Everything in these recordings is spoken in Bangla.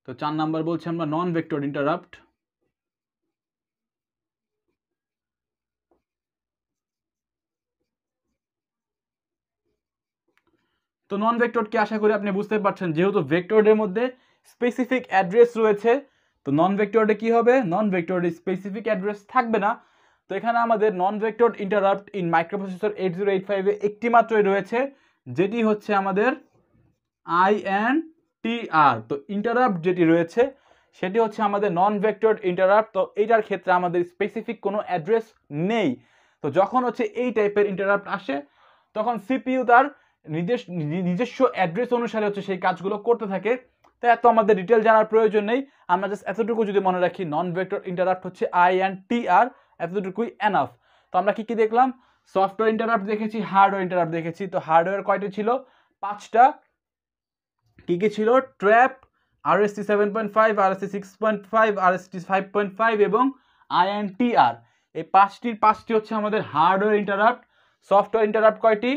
তো 4 নাম্বার বলছি আমরা নন ভেক্টর ইন্টারাপ্ট। তো নন ভেক্টরকে আশা করি আপনি বুঝতে পারছেন, যেহেতু ভেক্টরের মধ্যে স্পেসিফিক অ্যাড্রেস রয়েছে, তো নন ভেক্টরে কি হবে, নন ভেক্টরে স্পেসিফিক অ্যাড্রেস থাকবে না। তো এখানে আমাদের নন ভেক্টর ইন্টারাপ্ট ইন মাইক্রোপ্রসেসর 8085 একটি মাত্রই রয়েছে, যেটি হচ্ছে আমাদের INTR। তো ইন্টারাপ্ট যেটি রয়েছে সেটি হচ্ছে আমাদের নন ভেক্টর ইন্টারাপ্ট। তো এইটার ক্ষেত্রে আমাদের স্পেসিফিক কোনো অ্যাড্রেস নেই। তো যখন হচ্ছে এই টাইপের ইন্টারাপ্ট আসে তখন সিপিইউ তার নিজস্ব অ্যাড্রেস অনুসারে হচ্ছে সেই কাজগুলো করতে থাকে। তাই এত আমাদের ডিটেল জানার প্রয়োজন নেই, আমরা জাস্ট এতটুকু যদি মনে রাখি নন ভেক্টর ইন্টারাপ্ট হচ্ছে INTR, এতটুকুই এনাফ। তো আমরা কি কি দেখলাম, সফটওয়্যার ইন্টারাপ্ট দেখেছি, হার্ডওয়্যার ইন্টারাপ্ট দেখেছি। তো হার্ডওয়্যার কয়টা ছিল, 5টা। কি কি ছিল, ট্র্যাপ, RST 7.5, RST 6.5, RST 5.5 এবং INTR। এই পাঁচটি হচ্ছে আমাদের হার্ডওয়্যার ইন্টারাপ্ট। সফটওয়্যার ইন্টারাপ্ট কয়টি,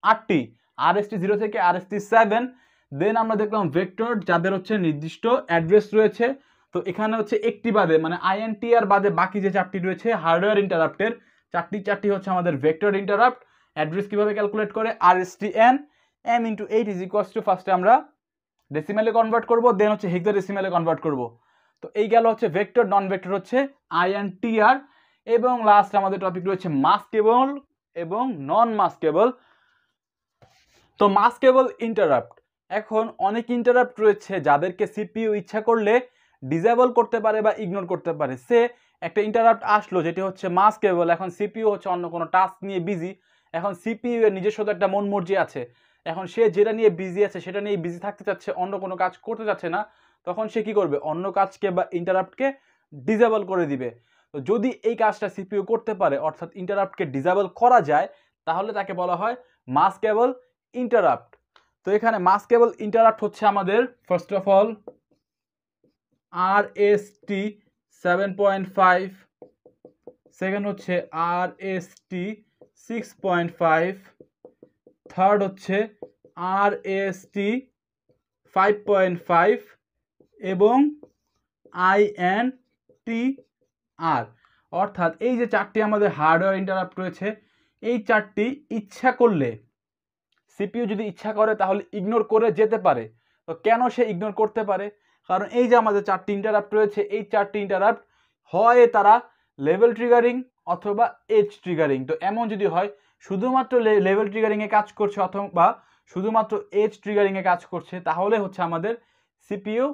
8টি, RST 0 থেকে RST 7। দেন আমরা দেখলাম ভেক্টর, যাদের হচ্ছে নির্দিষ্ট অ্যাড্রেস রয়েছে। তো এখানে হচ্ছে একটি বাদে, মানে INTR বাদে বাকি যে 4টি রয়েছে হার্ডওয়্যার ইন্টারাপ্টের, চারটি হচ্ছে আমাদের ভেক্টর ইন্টারাপ্ট। অ্যাড্রেস কিভাবে ক্যালকুলেট করে, RSTN m × 8 is equals to, ফার্স্টে আমরা ডেসিমেলে কনভার্ট করব, দেন হচ্ছে হেক্সাডেসিমেলে কনভার্ট করব। তো এই গেল হচ্ছে ভেক্টর। নন ভেক্টর হচ্ছে INTR। এবং লাস্ট আমাদের টপিক রয়েছে মাস্কেবল এবং নন মাস্কেবল। তো মাস্কেবল ইন্টারাপ্ট, এখন অনেক ইন্টারাপ্ট রয়েছে যাদেরকে সিপিইউ ইচ্ছা করলে ডিসেবল করতে পারে বা ইগনোর করতে পারে। সে একটা ইন্টারাপ্ট আসলো যেটি হচ্ছে মাস্কেবল, এখন সিপিইউ হচ্ছে অন্য কোনো টাস্ক নিয়ে বিজি, এখন সিপিইউ এর নিজস্ব একটা মন মর্জি আছে, এখন সে যেটা নিয়ে বিজি আছে সেটা নিয়ে বিজি থাকতে চাচ্ছে, অন্য কোনো কাজ করতে চাচ্ছে না, তখন সে কি করবে, অন্য কাজকে বা ইন্টারাপ্টকে ডিসেবল করে দিবে। তো যদি এই কাজটা সিপিইউ করতে পারে, অর্থাৎ ইন্টারাপ্টকে ডিসেবল করা যায়, তাহলে তাকে বলা হয় মাস্কেবল ইন্টারাপ্ট। তো এখানে মাস্কেবল ইন্টারাপ্ট হচ্ছে আমাদের first of all RST 7.5, second হচ্ছে RST 6.5, থার্ড হচ্ছে RST 5.5 এবং INTR। অর্থাৎ এই যে 4টি আমাদের হার্ডওয়্যার ইন্টারাপ্ট রয়েছে, এই 4টি ইচ্ছা করলে, সিপিইউ যদি ইচ্ছা করে তাহলে ইগনোর করে যেতে পারে। তো কেন সে ইগনোর করতে পারে, কারণ এই যে আমাদের 4টি ইন্টারাপ্ট রয়েছে, এই 4টি ইন্টারাপ্ট হয় তারা লেভেল ট্রিগারিং অথবা এজ ট্রিগারিং। তো এমন যদি হয় শুধুমাত্র লেভেল ট্রিগারিংয়ে কাজ করছে অথবা শুধুমাত্র এজ ট্রিগারিংয়ে কাজ করছে, তাহলে হচ্ছে আমাদের সিপিইউ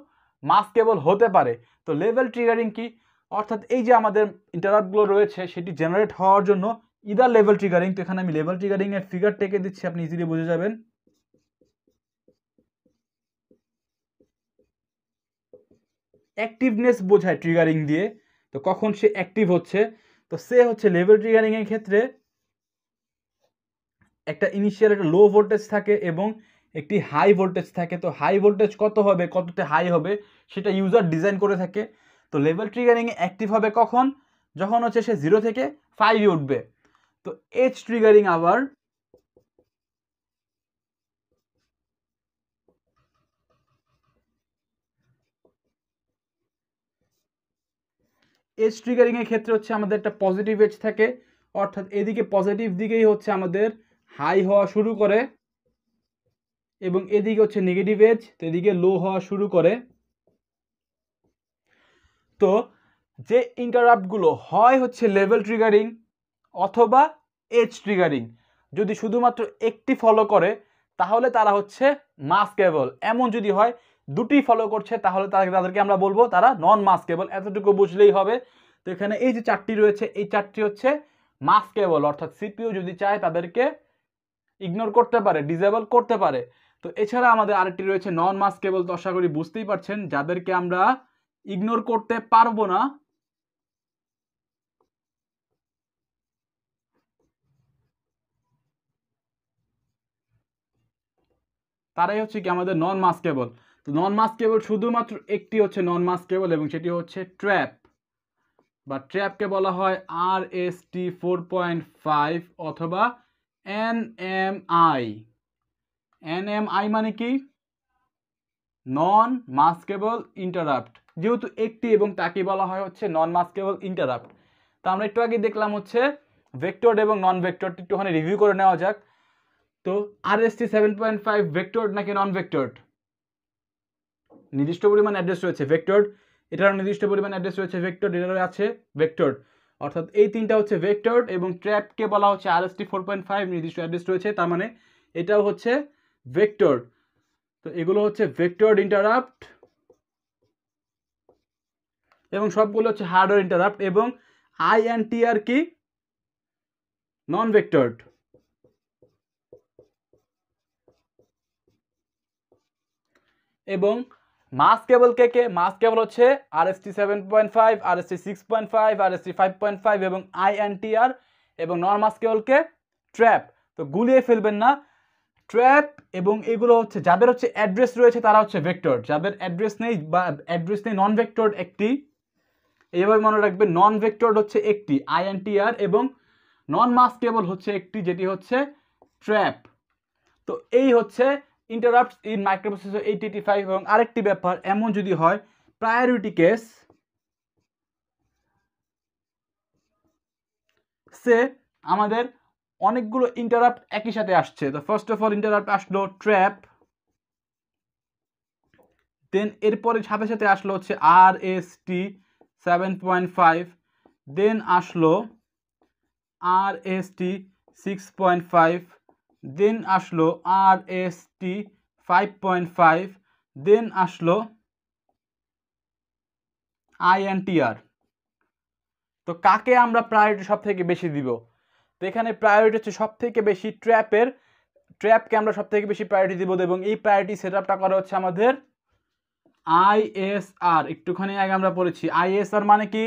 মাস্কেবল হতে পারে। তো লেভেল ট্রিগারিং কি, অর্থাৎ এই যে আমাদের ইন্টারাপ্টগুলো রয়েছে সেটি জেনারেট হওয়ার জন্য ইদার লেভেল ট্রিগারিং। তো এখানে আমি লেভেল ট্রিগারিং এর ফিগার টেকে দিচ্ছি, আপনি ইজিলি বুঝে যাবেন। অ্যাক্টিভনেস বোঝায় ট্রিগারিং দিয়ে, তো কখন সে অ্যাক্টিভ হচ্ছে। তো সে হচ্ছে লেভেল ট্রিগারিং এর ক্ষেত্রে একটা ইনিশিয়াল একটা লো ভোল্টেজ থাকে এবং একটি হাই ভোল্টেজ থাকে। তো হাই ভোল্টেজ কত হবে, কততে হাই হবে সেটা ইউজার ডিজাইন করে থাকে। তো লেভেল ট্রিগারিং অ্যাক্টিভ হবে কখন, যখন হচ্ছে সে 0 থেকে 5 উঠবে। তো এজ ট্রিগারিং আবার এজ ট্রিগারিং এর ক্ষেত্রে হচ্ছে আমাদের একটা পজিটিভ এজ থাকে, অর্থাৎ এদিকে পজিটিভ দিকেই হচ্ছে আমাদের হাই হওয়া শুরু করে এবং এদিকে হচ্ছে নেগেটিভ এজ, তো এদিকে লো হওয়া শুরু করে। তো যে ইন্টারাপ্টগুলো হয় হচ্ছে লেভেল ট্রিগারিং অথবা এজ ট্রিগারিং, যদি শুধুমাত্র একটি ফলো করে তাহলে তারা হচ্ছে মাস্কেবল। এমন যদি হয় দুটি ফলো করছে তাহলে তাদেরকে আমরা বলবো তারা নন মাস্কেবল। এতটুকু বুঝলেই হবে। তো এখানে এই যে 4টি রয়েছে, এই 4টি হচ্ছে মাস্কেবল, অর্থাৎ সিপিইউ যদি চায় তাদেরকে ইগনোর করতে পারে, ডিসেবল করতে পারে। তো এছাড়া আমাদের আরেকটি রয়েছে নন মাস্কেবল। তো আশা করি বুঝতেই পারছেন, যাদেরকে আমরা ইগনোর করতে পারবো না, তারাই হচ্ছে কি আমাদের নন মাস্কেবল। তো নন মাস্কেবল শুধুমাত্র একটি হচ্ছে নন মাস্কেবল এবং সেটি হচ্ছে ট্র্যাপ, বা ট্র্যাপকে বলা হয় RST 4.5 অথবা NMI। NMI মানে কি, নন মাস্কেবল ইন্টারাপ্ট, যেহেতু একটি এবং তাকে বলা হয় হচ্ছে নন মাস্কেবল ইন্টারাপ্ট। তো আমরা একটু আগে দেখলাম হচ্ছে ভেক্টর এবং নন ভেক্টর, একটুখানি রিভিউ করে নেওয়া যাক। তো RST 7.5 ভেক্টর নাকি নন ভেক্টর? নির্দিষ্ট পরিমাণ অ্যাড্রেস রয়েছে ভেক্টর, এটারও নির্দিষ্ট পরিমাণ অ্যাড্রেস রয়েছে ভেক্টর, এটারও আছে ভেক্টর, অর্থাৎ এই তিনটা হচ্ছে ভেক্টর। এবং ট্র্যাপকে বলা হচ্ছে RST 4.5 নির্দিষ্ট অ্যাড্রেস রয়েছে, তার মানে এটাও হচ্ছে ভেক্টর। তো এগুলো হচ্ছে ভেক্টর ইন্টারাপ্ট এবং সবগুলো হচ্ছে হার্ডওয়্যার ইন্টারাপ্ট। এবং INTR কি? নন ভেক্টর। এবং মাস কেবল কে? মাস কেবল হচ্ছে RST 7.5, RST 6.5, RST 5.5 এবং INTR। এবং নন মাস কেবলকে ট্র্যাপ। তো গুলিয়ে ফেলবেন না, ট্র্যাপ এবং এগুলো হচ্ছে যাদের হচ্ছে অ্যাড্রেস রয়েছে তারা হচ্ছে ভেক্টর, যাদের অ্যাড্রেস নেই বা অ্যাড্রেস নেই নন ভেক্টর একটি। এইভাবে মনে রাখবেন, নন ভেক্টর হচ্ছে একটি INTR এবং নন মাস কেবল হচ্ছে একটি, যেটি হচ্ছে ট্র্যাপ। তো এই হচ্ছে ইন্টারাপ্টস ইন মাইক্রোপ্রসেসর 8085। এবং আরেকটি ব্যাপার, এমন যদি হয় প্রায়োরিটি কেস সে আমাদের অনেকগুলো ইন্টারাপ্ট একই সাথে আসছে। তো ফার্স্ট অফ অল ইন্টারাপ্ট আসলো ট্র্যাপ, দেন এরপরে সাথে সাথে আসলো হচ্ছে RST 7.5, দেন আসলো RST 6.5, দেন আসলো RST 5.5, দেন আসলো INTR। তো কাকে আমরা প্রায়োরিটি সব থেকে বেশি দিব? তো এখানে প্রায়োরিটি হচ্ছে সব থেকে বেশি ট্র্যাপকে আমরা সব থেকে বেশি প্রায়োরিটি দিব। এবং এই প্রায়োরিটি সেট আপটা করা হচ্ছে আমাদের ISR। একটুখানি আগে আমরা পড়েছি ISR মানে কি?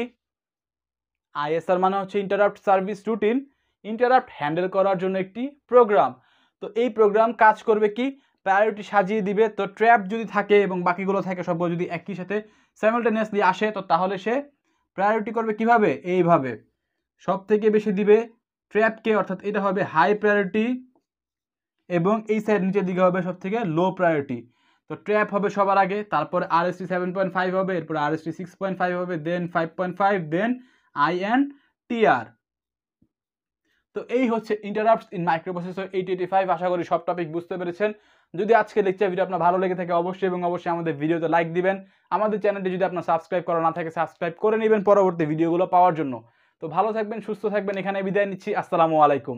ISR মানে হচ্ছে interrupt service routine, interrupt handle করার জন্য একটি প্রোগ্রাম। তো এই প্রোগ্রাম কাজ করবে কি? প্রায়োরিটি সাজিয়ে দিবে। তো ট্র্যাপ যদি থাকে এবং বাকিগুলো থাকে সবগুলো যদি একই সাথে সাইমালটেনিয়াসলি আসে, তো তাহলে সে প্রায়োরিটি করবে কিভাবে? এইভাবে সব থেকে বেশি দিবে ট্র্যাপকে, অর্থাৎ এটা হবে হাই প্রায়োরিটি এবং এই সাইড নিচের দিকে হবে সব থেকে লো প্রায়োরিটি। তো ট্র্যাপ হবে সবার আগে, তারপর RST 7.5 হবে, এরপর RST 6.5 হবে, দেন 5.5, দেন INTR। তো এই হচ্ছে ইন্টারাপ্টস ইন মাইক্রোপ্রসেসর 8085। আশা করি সব টপিক বুঝতে পেরেছেন। যদি আজকে লেকচার ভিডিও আপনার ভালো লেগে থাকে অবশ্যই এবং অবশ্যই আমাদের ভিডিওতে লাইক দিবেন। আমাদের চ্যানেলটি যদি আপনার সাবস্ক্রাইব করা না থাকে সাবস্ক্রাইব করে নেবেন পরবর্তী ভিডিওগুলো পাওয়ার জন্য। তো ভালো থাকবেন, সুস্থ থাকবেন, এখানে বিদায় নিচ্ছি। আসসালামু আলাইকুম।